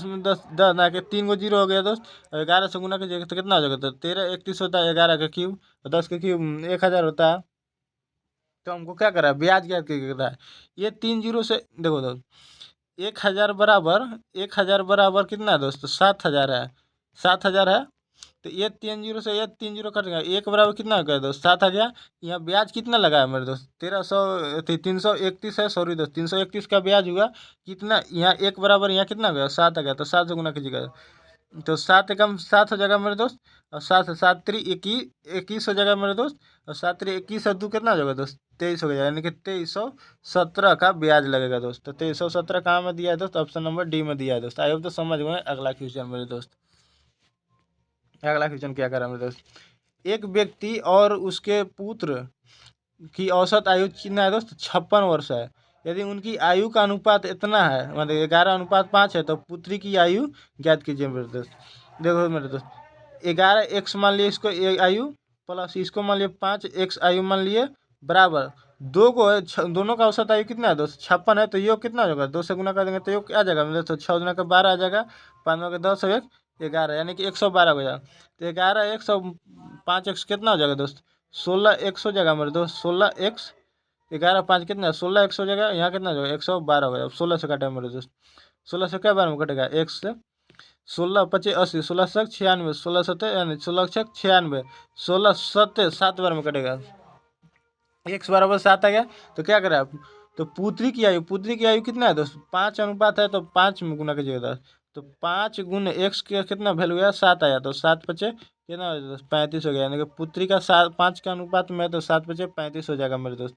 में 10 ना के 3 को 0 हो गया दोस्त। और 11 से गुना कीजिएगा तो कितना हो जाएगा? तो 13 31 होता है, 11 का क्यूब और 10 का क्यूब 1000 होता है। तो हमको क्या करा है? ब्याज क्या करा है? ये 3 0 से देखो दोस्त, 1000 बराबर, 1000 बराबर कितना है दोस्त? 7000 है। 7000 है। तो ये 3 0 से ये 3 0 कट गया, एक बराबर कितना हो गया दोस्त? 7 आ गया। यहाँ ब्याज कितना लगा है मेरे दोस्त? 331 है, सॉरी दोस्त, 331 का ब्याज हुआ कितना? यहाँ एक बराबर, यहाँ कितना हो गया? 7 आ गया। तो 7 से गुना कीजिएगा तो 7 एकम 7 हो जाएगा मेरे दोस्त। और 7 7 3 21 हो जाएगा मेरे दोस्त। और 7 3 21 और 2 कितना हो जाएगा दोस्त? 23 हो गया, यानी कि 2317 का ब्याज लगेगा दोस्त। तो 2317 कहाँ में दिया है दोस्त? ऑप्शन नंबर डी में दिया है दोस्त। आई होप तो समझ गए। अगला क्वेश्चन मेरे दोस्त, अगला क्वेश्चन क्या करा मेरे दोस्त? एक व्यक्ति और उसके पुत्र की औसत आयु कितना है दोस्त? 56 वर्ष है। यदि उनकी आयु का अनुपात इतना है, मतलब 11:5 है, तो पुत्री की आयु ज्ञात कीजिए मेरे दोस्त। देखो मेरे दोस्त, 11 x मान लिए इसको आयु, प्लस इसको मान लिए 5 x आयु मान लिए, बराबर दो को है दोनों का औसत आयु कितना है दोस्त? 56 है। तो योग कितना हो जाएगा? 2 से गुना कर देंगे तो योग क्या आ जाएगा मेरे दोस्त? 6 गुना का 12 आ जाएगा, 5 में 10 हो, 11, यानी कि 112 हो जाएगा। तो 11 x और 5 x कितना हो जाएगा दोस्त? 16 x हो जाएगा मेरे दोस्त। 16 x, 11 5 कितना? 16 x हो जाएगा। यहाँ कितना हो जाएगा? 112 हो गया। अब 16 से काटेगा मेरे दोस्त। 16 से क्या बार में कटेगा? एक से। 16 25 80, 16 96, 16 7 यानी 16 96, 16 7 7 बार में कटेगा। x बराबर 7 आ गया। तो क्या करें आप? तो पुत्री की आयु कितना है दोस्त? 5 अनुपात है, तो 5 में गुना कीजिएगा दोस्त। तो 5 × x के कितना वैल्यू गया? 7 आया। तो 7 5 कितना हो दोस्त? 35 हो गया, यानी कि पुत्री का 5 के अनुपात में है, तो 7 5 35 हो जाएगा मेरे दोस्त।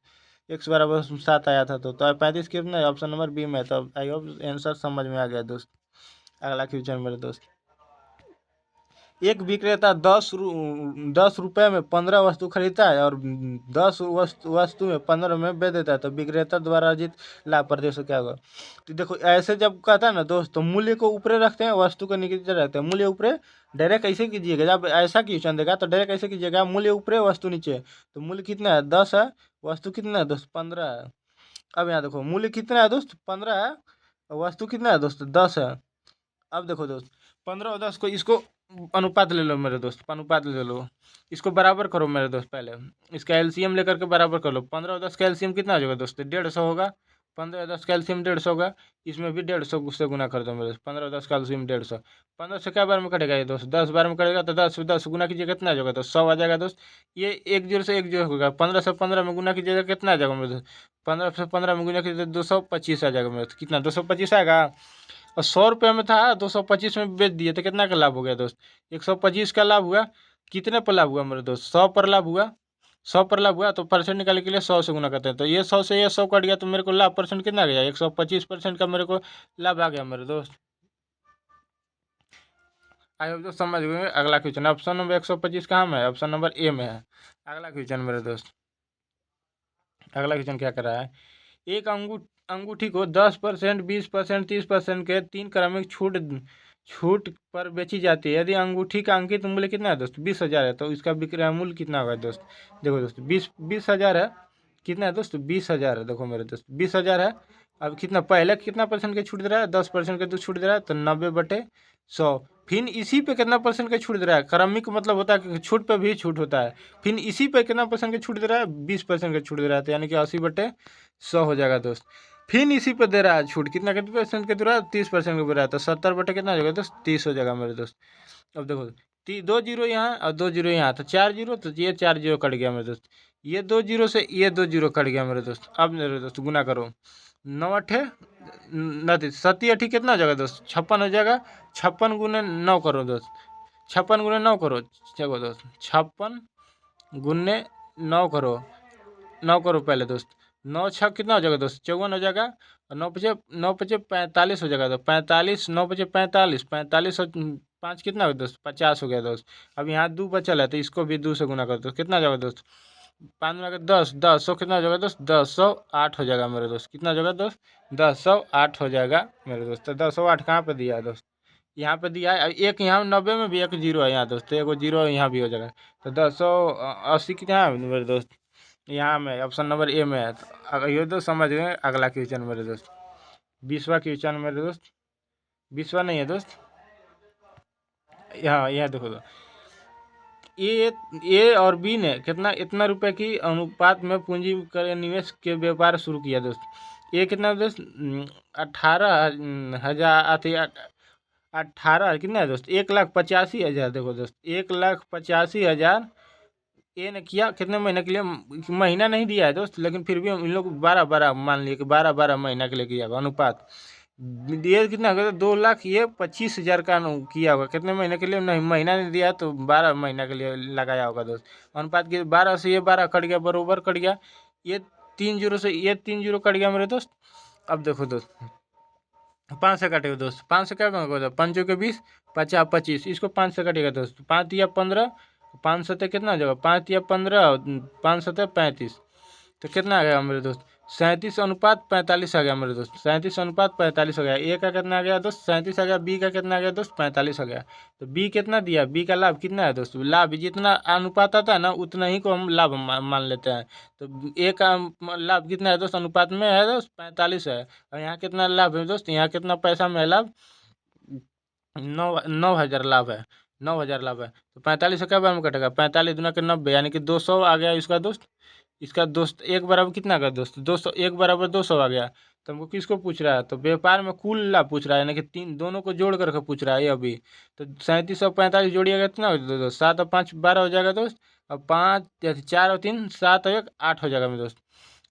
x बराबर 7 आया था। तो 35 कितना है? ऑप्शन नंबर बी में है। तो आई होप आंसर समझ में आ गया दोस्त। अगला क्वेश्चन मेरे दोस्त, एक विक्रेता 10 रुपए में 15 वस्तु खरीदता है और 10 वस्तु में 15 में बेच देता है, तो विक्रेता द्वारा अर्जित लाभ प्रति से क्या होगा? तो देखो, ऐसे जब कहता है ना दोस्त, तो मूल्य को ऊपरे रखते हैं, वस्तु को नीचे रखते हैं। मूल्य ऊपरे डायरेक्ट ऐसे कीजिएगा, जब ऐसा क्वेश्चन देगा तो डायरेक्ट ऐसे कीजिएगा, मूल्य ऊपरे वस्तु नीचे। तो मूल्य कितना है? 10 है। वस्तु कितना है दोस्त? 15 है। अब यहाँ देखो, मूल्य कितना है दोस्त? 15 है। और वस्तु कितना है दोस्त? 10 है। अब देखो दोस्त, 15 और 10 को, इसको अनुपात ले लो मेरे दोस्त, अनुपात ले लो। इसको बराबर करो मेरे दोस्त, पहले इसका एलसीएम लेकर के बराबर कर लो। 15 और 10 का एलसीएम कितना हो जाएगा दोस्त? 150 होगा। 15 और 10 का एलसीएम 150 होगा। इसमें भी 150 से गुना कर दो मेरे दोस्त। 15 और 10 का एलसीएम 150। 15 से क्या बार में कटेगा ये दोस्त? 10 बार में कटेगा। तो 10 गुना कीजिएगा कितना आ जाएगा? तो 100 आ जाएगा दोस्त। ये एक जीरो से एक जीरो होगा। 15 से 15 में गुना कीजिएगा कितना आ जाएगा मेरे दोस्त? 15 से 15 में गुना कीजिएगा 225 आ जाएगा मेरे दोस्त। कितना? 225 आएगा। और 100 रुपये में था, 225 में बेच दिए, तो कितना का लाभ हो गया दोस्त? 125 का लाभ हुआ। कितने पर लाभ हुआ मेरे दोस्त? 100 पर लाभ हुआ। 100 पर लाभ हुआ, तो परसेंट निकालने के लिए 100 से गुना करते हैं। तो ये 100 से ये 100 कट गया, तो मेरे को लाभ परसेंट कितना आ गया? 125% का मेरे को लाभ आ गया मेरे दोस्त। आई होप जो समझ गए। अगला क्वेश्चन, ऑप्शन नंबर 125 कहाँ में है? ऑप्शन नंबर ए में है। अगला क्वेश्चन मेरे दोस्त, अगला क्वेश्चन क्या कर रहा है? एक अंगूठी को 10%, 20%, 30% के 3 क्रमिक छूट पर बेची जाती है। यदि अंगूठी का अंकित मूल्य कितना है दोस्त? 20,000 है, तो इसका विक्रय मूल्य कितना होगा दोस्त? देखो दोस्त, 20,000 है। कितना है दोस्त? 20,000 है। देखो मेरे दोस्त, 20,000 है। अब कितना, पहले कितना परसेंट के छूट दे रहा है? 10% के तो छूट दे रहा है, तो 90/100। फिर इसी पे कितना परसेंट का छूट दे रहा है? क्रमिक मतलब होता है कि छूट पे भी छूट होता है। फिर इसी पे कितना परसेंट का छूट दे रहा है? 20% का छूट दे रहा है, तो यानी कि 80/100 हो जाएगा दोस्त। फिर इसी पे दे रहा है छूट, कितने परसेंट के दे रहा है? 30% के दे रहा है, तो 70 कितना हो जाएगा दोस्त? 30 हो जाएगा मेरे दोस्त। अब देखो, 2 जीरो यहाँ और 2 जीरो यहाँ, तो 4 जीरो, तो ये 4 जीरो कट गया मेरे दोस्त। ये 2 जीरो से ये 2 जीरो कट गया मेरे दोस्त। अब मेरे दोस्त गुना करो, 9 8 नहीं, 7 8 कितना हो जाएगा दोस्त? 56 हो जाएगा। 56 × 9 करो दोस्त। 56 × 9 करो। देखो दोस्त, 56 × 9 करो। 9 करो पहले दोस्त। 9 6 कितना हो जाएगा दोस्त? 54 हो जाएगा। और 9 5 45 हो जाएगा। तो 45, 9 5 45, 45 और पाँच कितना हो गया दोस्त, 50 हो गया दोस्त। अब यहाँ 2 बचल है तो इसको भी 2 से गुना कर दो, कितना हो जाएगा दोस्त, 5 10, 100 कितना हो जाएगा दोस्त, 1008 हो जाएगा मेरे दोस्त, कितना हो जाएगा दोस्त, 1008 हो जाएगा मेरे दोस्त। तो 1008 कहाँ पे दिया है दोस्त, यहाँ पे दिया है। एक यहाँ 90 में भी एक जीरो है यहाँ दोस्त, तो एक जीरो यहाँ भी हो जाएगा। तो 1080 कितना है मेरे दोस्त, यहाँ में ऑप्शन नंबर ए में है। तो ये दोस्त समझ गए। अगला क्वेश्चन मेरे दोस्त, 20वां क्वेश्चन मेरे दोस्त, 20वां नहीं है दोस्त, यहाँ यहाँ देखो दोस्त। ए और बी ने कितना इतना रुपए की अनुपात में पूंजी कर निवेश के व्यापार शुरू किया दोस्त। ए कितना दोस्त, 18,000 अथी 18 कितना है दोस्त, 1,85,000। देखो दोस्त 1,85,000 ए ने किया कितने महीने के लिए, महीना नहीं दिया है दोस्त, लेकिन फिर भी हम इन लोग 12-12 मान लिए कि 12-12 महीना के लिए किया होगा अनुपात। ये कितना होगा, 2,00,000 ये 25,000 का किया होगा, कितने महीने के लिए, नहीं महीना नहीं दिया तो 12 महीना के लिए लगाया होगा दोस्त। अनुपात के 12 से ये 12 कट गया, बरोबर कट गया। ये 3 जीरो से ये 3 जीरो कट गया मेरे दोस्त। अब देखो दोस्त 5 से काटेगा दोस्त, 5 से क्या होगा, 5 के 20, 50 25, इसको 5 से कटेगा दोस्त, 5 या 15, 5 सतह कितना हो जाएगा, 5 या 15, 5 सतह 35, तो कितना आ गया मेरे दोस्त, 37:45 आ गया मेरे दोस्त, 37:45 हो गया। ए का कितना आ गया दोस्त, 37 आ गया। बी का कितना आ गया दोस्त, 45 हो गया। तो बी कितना दिया, बी का लाभ कितना है दोस्त, लाभ जितना अनुपात आता है ना उतना ही को हम लाभ मान लेते हैं। तो ए का लाभ कितना है दोस्त, अनुपात में है दोस्त 45 है। और यहाँ कितना लाभ है दोस्त, यहाँ कितना पैसा में है लाभ, 9,000 लाभ है, 9,000 लाभ है। तो 45 से क्या बार में कटेगा, 45 दुना के 90, यानी कि 200 आ गया इसका दोस्त। इसका दोस्त एक बराबर कितना का दोस्त, 200, एक बराबर 200 आ गया। तो हमको किसको पूछ रहा है, तो व्यापार में कुल लाभ पूछ रहा है, यानी कि तीन दोनों को जोड़ करके पूछ रहा है ये अभी। तो 3745 जोड़िएगा कितना हो जाएगा दोस्त, 7 और 5 12 हो जाएगा दोस्त। और 5 4 और 3 7 और 1 8 हो जाएगा मेरे दोस्त,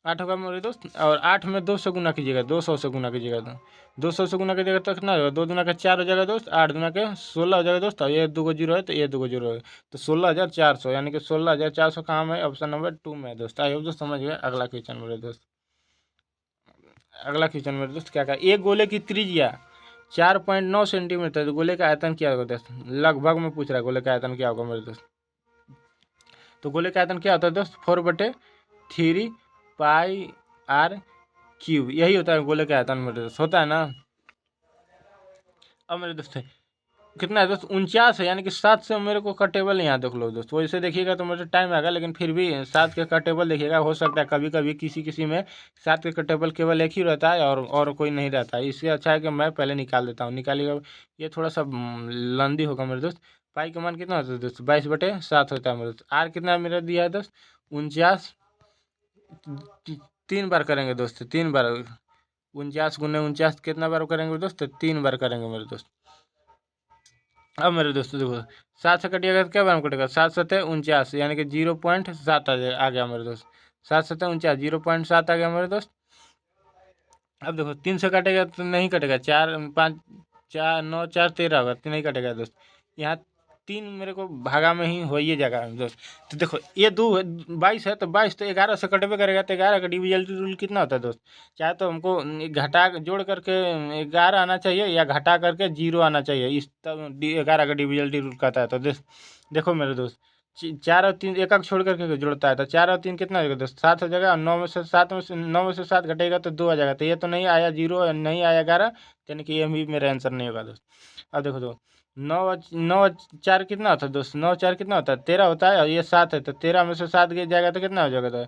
8 होगा मेरे दोस्त। और 8 में 2 से गुना कीजिएगा, 200 से गुना कीजिएगा, तो 200 से गुना कीजिएगा तो कितना होगा, 2 दूना का 4 हो जाएगा दोस्त, 8 दूना के 16 हो जाएगा दोस्त। और ये 2 जीरो है तो ये 2 जीरो है, तो 16,400, यानी कि 16,400 कहाँ में, ऑप्शन नंबर 2 में है दोस्त। आई होप दोस्त समझ गए। अगला क्वेश्चन मेरे दोस्त, अगला क्वेश्चन मेरे दोस्त क्या कहा, एक गोले की त्रिज्या 4.9 सेंटीमीटर, तो गोले का आयतन क्या होगा दोस्त, लगभग में पूछ रहा है गोले का आयतन क्या होगा मेरे दोस्त। तो गोले का आयतन क्या होता है दोस्त, 4/3 पाई आर क्यूब, यही होता है गोले का आयतन मेरे दोस्त, होता है ना। अब मेरे दोस्त कितना है दोस्त, 49 है, यानी कि 7 से मेरे को कटेबल यहाँ देख लो दोस्त, वैसे देखिएगा तो मेरे टाइम आएगा, लेकिन फिर भी 7 के कटेबल देखिएगा, हो सकता है कभी कभी किसी किसी में 7 के कटेबल केवल एक ही रहता है और कोई नहीं रहता है। इससे अच्छा है कि मैं पहले निकाल देता हूँ, निकालिएगा। ये थोड़ा सा लंदी होगा मेरे दोस्त। पाई का मान कितना होता है दोस्त, 22/7 होता है मेरे दोस्त। आर कितना मेरा दिया है दोस्त, 49, 3 बार करेंगे दोस्त, 3 बार, 49 × 49 कितना बार करेंगे दोस्त, 3 बार करेंगे मेरे दोस्त। अब मेरे दोस्तों देखो 7 से कटिएगा तो क्या बार में कटेगा, 7×7 = 49, यानी कि 0.7 आ गया मेरे दोस्त, 7×7 = 49, 0.7 आ गया मेरे दोस्त। अब देखो 3 से कटेगा तो नहीं कटेगा, 4 5 4 9 4 13 होगा, तो नहीं कटेगा दोस्त। यहाँ 3 मेरे को भागा में ही हो ही जाएगा दोस्त। तो देखो ये 22 है, तो 22 तो 11 से कटबे करेगा, तो 11 का डिविजलिटी रूल कितना होता है दोस्त, चाहे तो हमको घटा जोड़ करके 11 आना चाहिए या घटा करके 0 आना चाहिए, इस तब 11 का डिविजलिटी रूल कहता है। तो देखो मेरे दोस्त 4 और 3 एक एक छोड़ करके जोड़ता है, तो 4 और 3 कितना हो जाएगा दोस्त, 7 हो जाएगा। और 9 में से 7 घटेगा तो 2 आ जाएगा, तो ये तो नहीं आया 0, नहीं आया 11, यानी कि ये भी मेरा आंसर नहीं होगा दोस्त। अब देखो दो 9 9 4 कितना होता है दोस्त, 9 4 कितना होता है, 13 होता है। और ये 7 है, तो 13 में से 7 गिर जाएगा तो कितना हो जाएगा, तो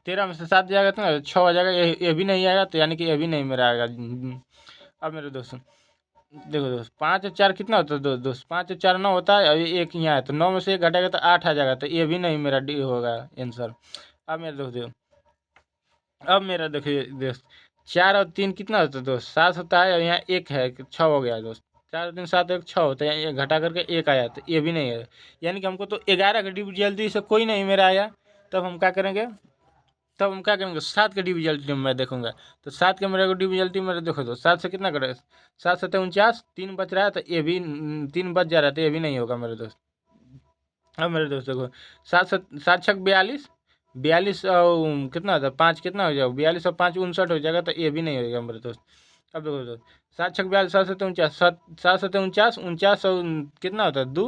13 में से 7 जाएगा तो 6 हो जाएगा, ये भी नहीं आएगा, तो यानी कि ये भी नहीं मेरा आएगा। अब मेरे दोस्त देखो दोस्त 5 और 4 कितना होता है दोस्त, 5 और 4 9 होता है। और ये एक यहाँ है, तो 9 में से 1 घटेगा तो 8 आ जाएगा, तो ये भी नहीं मेरा डी होगा आंसर। अब मेरे दोस्त देखो, अब मेरा देखिए दोस्त 4 और 3 कितना होता है दोस्त, 7 होता है। और यहाँ 1 है, 6 हो गया दोस्त, 4 और 3 7 1 6 होता है, ये घटा करके 1 आया, तो ये भी नहीं है। यानी कि हमको तो 11 का डिविजल्टी से कोई नहीं मेरा आया, तब हम क्या करेंगे, तब हम क्या करेंगे 7 के डिविजल्टी मैं देखूंगा। तो 7 के मेरे को डिविजल्टी मेरे देखो तो 7 से कितना करे, 7 7 49, 3 बच रहा है, तो ये भी 3 बच जा रहा है, तो ये भी नहीं होगा मेरे दोस्त। अब मेरे दोस्त देखो 7 7 7 6 42, 42 और कितना होता है 5 कितना हो जाएगा, 42 और 5 59 हो जाएगा, तो ये भी नहीं हो जाएगा मेरे दोस्त। अब देखो दोस्त, 7 × 6 = 42, 7 × 7 = 49, 7 × 7 = 49, 49 और कितना होता है 2,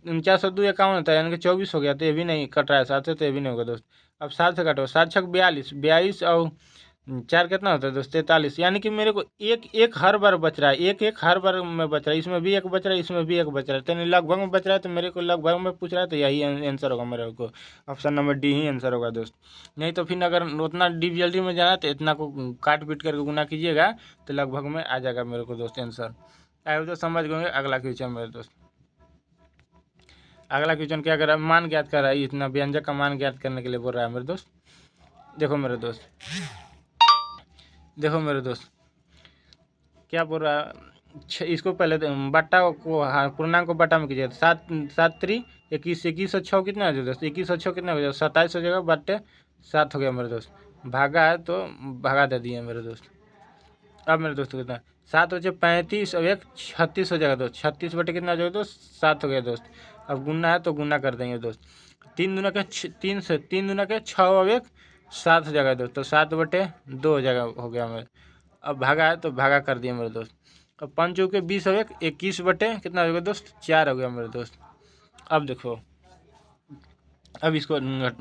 49 और 2 = 51 होता है, यानी कि 24 हो गया। तो ये भी नहीं कट रहा है 7 से, तो ये भी नहीं होगा दोस्त। अब 7 से काटो, 7 × 6 = 42, 42 और 4 कितना होता है दोस्त 43, यानी कि मेरे को एक एक हर बार बच रहा है, एक एक हर बार में बच रहा है, इसमें भी एक बच रहा है, इसमें भी एक बच रहा है, तो लगभग में बच रहा है, तो मेरे को लगभग में पूछ रहा है, तो यही आंसर होगा मेरे को, ऑप्शन नंबर डी ही आंसर होगा दोस्त। नहीं तो फिर अगर उतना डीप जल्दी में जाना तो इतना को काट पीट करके गुना कीजिएगा, तो लगभग में आ जाएगा मेरे को दोस्त आंसर। आई हो तो समझ गए। अगला क्वेश्चन मेरे दोस्त, अगला क्वेश्चन क्या कर रहा है, मान ज्ञात कर रहा है, इतना व्यंजक का मान ज्ञात करने के लिए बोल रहा है मेरे दोस्त। देखो मेरे दोस्त, देखो मेरे दोस्त क्या बोल रहा है, इसको पहले बट्टा को, हाँ पूर्णांक को बट्टा में कीजिए। 7 7 3 21, 21 और 6 कितना हो जाएगा दोस्त, 21 और 6 कितना हो जाएगा 27 हो जाएगा, बट्टे 7 हो गया मेरे दोस्त। भागा है तो भागा दे दिए मेरे दोस्त। अब मेरे दोस्त कितना, 7 बचे 35 और 1 36 हो जाएगा दोस्त, 36 बटे कितना हो जाएगा दोस्त 7 हो गया दोस्त। अब गुना है तो गुना कर देंगे दोस्त, 3 दूना के 3 से 3 दूना के 6 और 1 7 हो जाएगा दोस्त, तो 7/2 हो जाएगा, हो गया मेरे। अब भागा है तो भागा कर दिए मेरे दोस्त। अब 5 चौके 20 और 1 21 बटे कितना हो गया दोस्त 4 हो गया मेरे दोस्त। अब देखो, अब इसको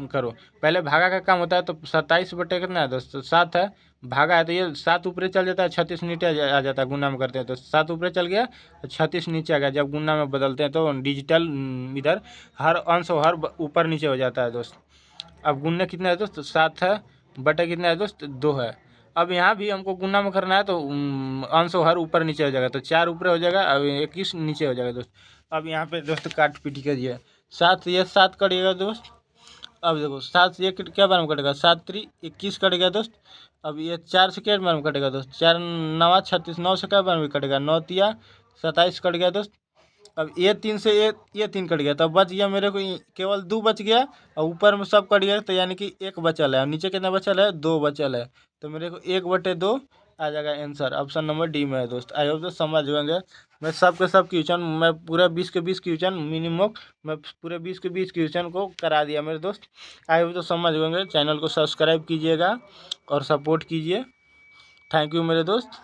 करो, पहले भागा का काम होता है, तो 27 बटे कितना है दोस्त 7 है, भागा है तो ये 7 ऊपर चल जाता है, 36 नीचे आ जाता है, गुना में करते हैं तो 7 ऊपर चल गया, 36 नीचे आ गया। जब गुना में बदलते हैं तो डिजिटल इधर हर अंश और हर ऊपर नीचे हो जाता है दोस्त। अब गुना कितना है दोस्त 7 है, बटे कितना है दोस्त 2 है। अब यहाँ भी हमको गुना में करना है, तो अंश और हर ऊपर नीचे हो जाएगा, तो 4 ऊपर हो जाएगा, अब 21 नीचे हो जाएगा दोस्त। अब यहाँ पे दोस्त काट पीट करिए, 7 ये 7 कटिएगा दोस्त। अब देखो 7 से 1 क्या बार में कटेगा, 7 3 21 कट गया दोस्त। अब ये 4 से क्या बार में कटेगा दोस्त, 4 9 36, 9 से क्या बार में कटेगा 9 तिया 27 कट गया दोस्त। अब ये 3 से ये 3 कट गया, तब बच गया मेरे को केवल 2 बच गया, और ऊपर में सब कट गया, तो यानी कि 1 बचल है, और नीचे कितना बचल है 2 बचल है, तो मेरे को 1/2 आ जाएगा आंसर, ऑप्शन नंबर डी में है दोस्त। आई होप तो समझ गए। मैं सब के सब क्वेश्चन, मैं पूरा 20 के 20 क्वेश्चन मिनिमम, मैं पूरे 20 के 20 क्वेश्चन को करा दिया मेरे दोस्त। आई होप तो समझ गए। चैनल को सब्सक्राइब कीजिएगा और सपोर्ट कीजिए। थैंक यू मेरे दोस्त।